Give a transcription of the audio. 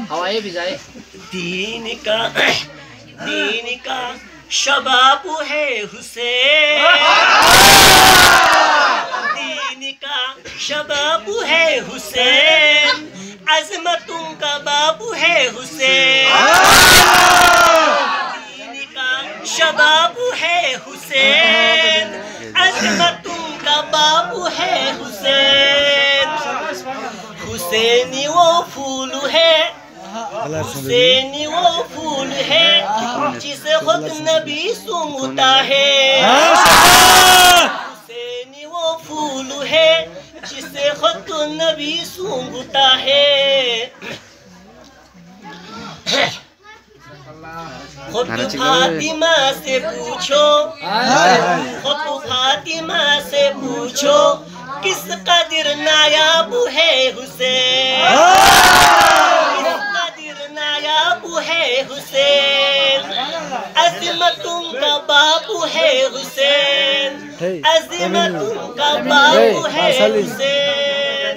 हवाई भी जाए। दीन का शबाब है हुसैन, दीन का शबाब है हुसैन, अज़मतों का बाबू है हुसैन, दीन का शबाब है हुसैन, अज़मतों का बाबू है हुसैन। हुसैनी वो फूल है, हुसैनी वो फूल है जिसे खुद नबी सूंघता है, हुसैनी वो फूल है जिसे खुद नबी सूंघता है। खुद फातिमा से पूछो, खुद फातिमा से पूछो किस कदर नायाब है हुसैन, किस कदर नायाब है हुसैन, अज़मतों का बाबू है हुसैन, अज़मतों का बाबू है हुसैन।